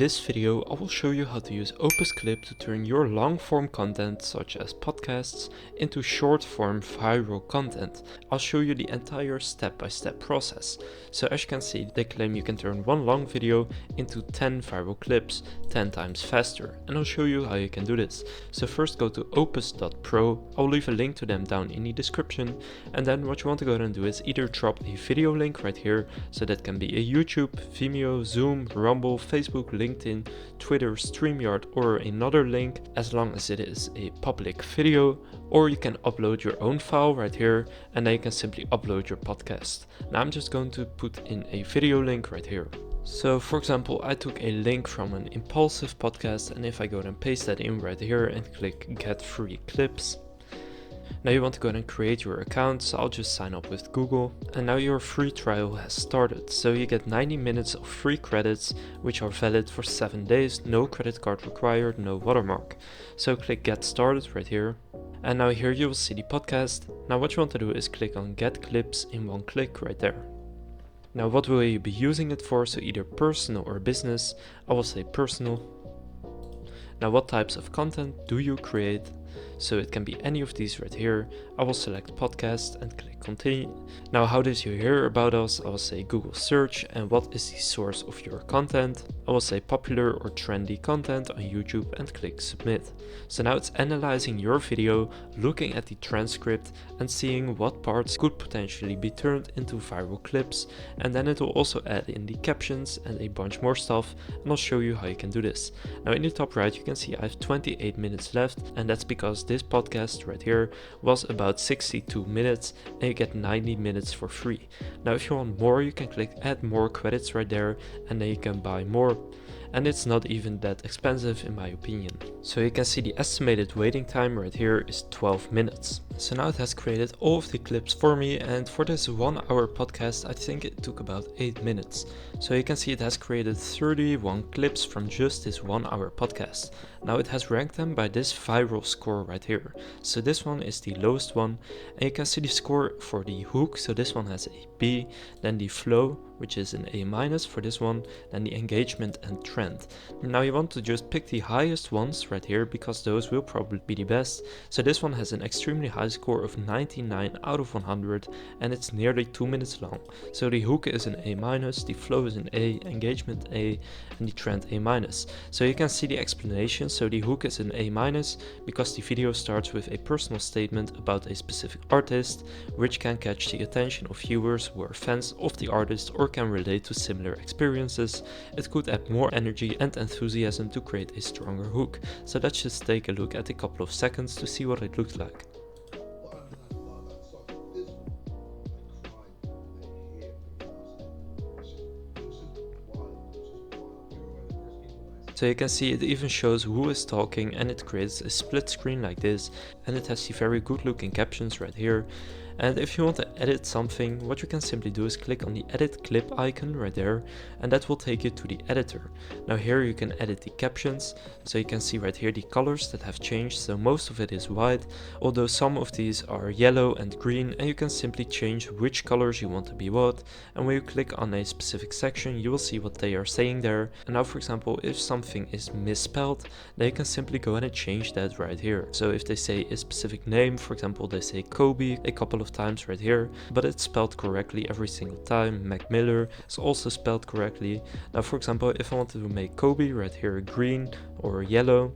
this video I will show you how to use Opus Clip to turn your long form content such as podcasts into short form viral content. I'll show you the entire step-by-step process. So as you can see, they claim you can turn one long video into 10 viral clips 10 times faster, and I'll show you how you can do this. So first go to opus.pro, I'll leave a link to them down in the description, and then what you want to go ahead and do is either drop a video link right here, so that can be a YouTube, Vimeo, Zoom, Rumble, Facebook, LinkedIn, Twitter, StreamYard or another link, as long as it is a public video, or you can upload your own file right here and then you can simply upload your podcast. Now I'm just going to put in a video link right here. So for example, I took a link from an impulsive podcast, and if I go and paste that in right here and click get free clips, now you want to go ahead and create your account, so I'll just sign up with Google, and now your free trial has started. So you get 90 minutes of free credits which are valid for 7 days, no credit card required, no watermark. So click get started right here, and now here you will see the podcast. Now what you want to do is click on get clips in one click right there. Now what will you be using it for? So either personal or business. I will say personal. Now what types of content do you create? So it can be any of these right here. I will select podcast and click continue. Now how did you hear about us? I will say Google search, and what is the source of your content? I will say popular or trendy content on YouTube and click submit. So now it's analyzing your video, looking at the transcript and seeing what parts could potentially be turned into viral clips, and then it will also add in the captions and a bunch more stuff, and I'll show you how you can do this. Now in the top right you can see I have 28 minutes left, and that's because this podcast right here was about 62 minutes and you get 90 minutes for free. Now if you want more, you can click add more credits right there, and then you can buy more, and it's not even that expensive in my opinion. So you can see the estimated waiting time right here is 12 minutes. So now it has created all of the clips for me, and for this 1 hour podcast I think it took about 8 minutes. So you can see it has created 31 clips from just this 1 hour podcast. Now it has ranked them by this viral score right here. So this one is the lowest one, and you can see the score for the hook. So this one has a B, then the flow, which is an A- for this one, then the engagement and trend. Now you want to just pick the highest ones right here, because those will probably be the best. So this one has an extremely high score of 99 out of 100, and it's nearly 2 minutes long. So the hook is an A-, the flow is an A, engagement A, and the trend A-. So you can see the explanation. So the hook is an A- because the video starts with a personal statement about a specific artist, which can catch the attention of viewers who are fans of the artist or can relate to similar experiences. It could add more energy and enthusiasm to create a stronger hook. So let's just take a look at a couple of seconds to see what it looks like. So you can see it even shows who is talking, and it creates a split screen like this, and it has the very good looking captions right here. And if you want to edit something, what you can simply do is click on the edit clip icon right there, and that will take you to the editor. Now here you can edit the captions, so you can see right here the colors that have changed. So most of it is white, although some of these are yellow and green, and you can simply change which colors you want to be what. And when you click on a specific section, you will see what they are saying there. And now for example, if something is misspelled, then you can simply go ahead and change that right here. So if they say a specific name, for example they say Kobe a couple of times right here, but it's spelled correctly every single time. Mac Miller is also spelled correctly. Now for example, if I wanted to make Kobe right here green or yellow,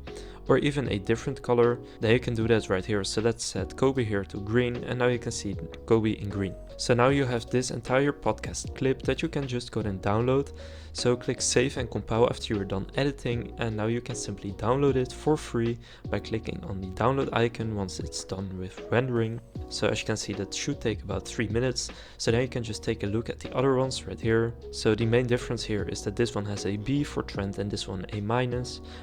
or even a different color, then you can do that right here. So let's set Kobe here to green, and now you can see Kobe in green. So now you have this entire podcast clip that you can just go and download. So click save and compile after you're done editing, and now you can simply download it for free by clicking on the download icon once it's done with rendering. So as you can see, that should take about 3 minutes. So then you can just take a look at the other ones right here. So the main difference here is that this one has a B for trend and this one A-,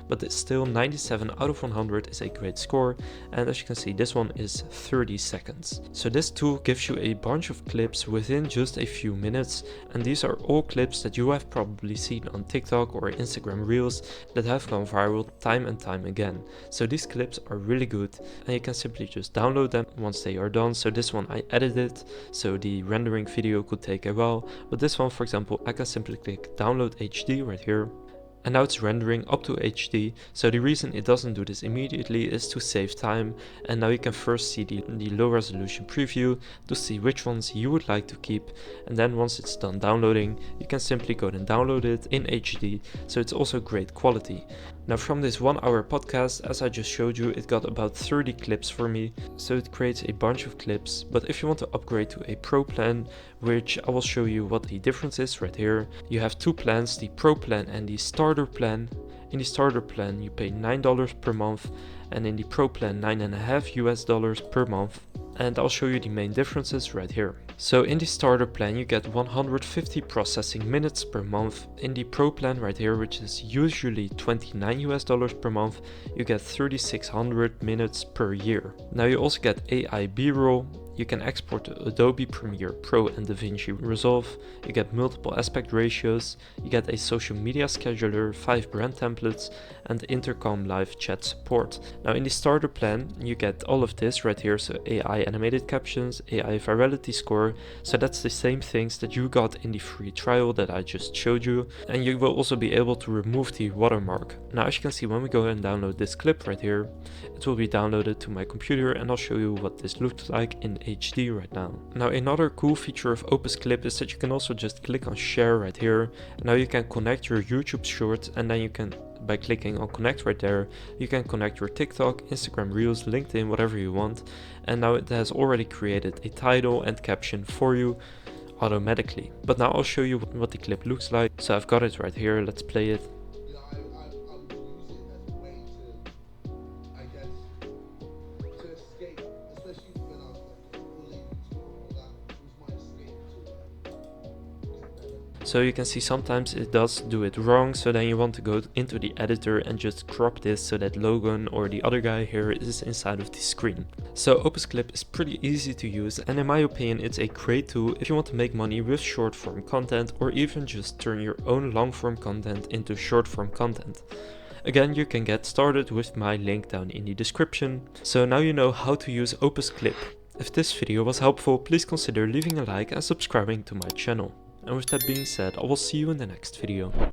but it's still 97 out of 100 is a great score, and as you can see this one is 30 seconds. So this tool gives you a bunch of clips within just a few minutes, and these are all clips that you have probably seen on TikTok or Instagram Reels that have gone viral time and time again. So these clips are really good, and you can simply just download them once they are done. So this one I edited, so the rendering video could take a while, but this one for example I can simply click download HD right here. and now it's rendering up to HD. So the reason it doesn't do this immediately is to save time, and now you can first see the low resolution preview to see which ones you would like to keep, and then once it's done downloading you can simply go and download it in HD, so it's also great quality. Now from this 1 hour podcast, as I just showed you, it got about 30 clips for me, so it creates a bunch of clips. But if you want to upgrade to a pro plan, which I will show you what the difference is right here, you have two plans, the pro plan and the starter plan. In the starter plan you pay $9 per month, and in the pro plan $9.50 per month. And I'll show you the main differences right here. So in the starter plan you get 150 processing minutes per month. In the pro plan right here, which is usually $29 per month, you get 3600 minutes per year. Now you also get AI B-roll. You can export to Adobe Premiere Pro and DaVinci Resolve. You get multiple aspect ratios. You get a social media scheduler, 5 brand templates, and intercom live chat support. Now in the starter plan you get all of this right here, so AI animated captions, AI virality score, so that's the same things that you got in the free trial that I just showed you, and you will also be able to remove the watermark. Now as you can see, when we go and download this clip right here, it will be downloaded to my computer, and I'll show you what this looks like in HD right now. Now another cool feature of Opus Clip is that you can also just click on share right here. Now you can connect your YouTube shorts, and then you can, by clicking on connect right there, you can connect your TikTok, Instagram Reels, LinkedIn, whatever you want. And now it has already created a title and caption for you automatically. But now I'll show you what the clip looks like. So I've got it right here, let's play it. So you can see sometimes it does do it wrong, so then you want to go into the editor and just crop this so that Logan or the other guy here is inside of the screen. So Opus Clip is pretty easy to use, and in my opinion it's a great tool if you want to make money with short form content, or even just turn your own long form content into short form content. Again, you can get started with my link down in the description. So now you know how to use Opus Clip. If this video was helpful, please consider leaving a like and subscribing to my channel. And with that being said, I will see you in the next video.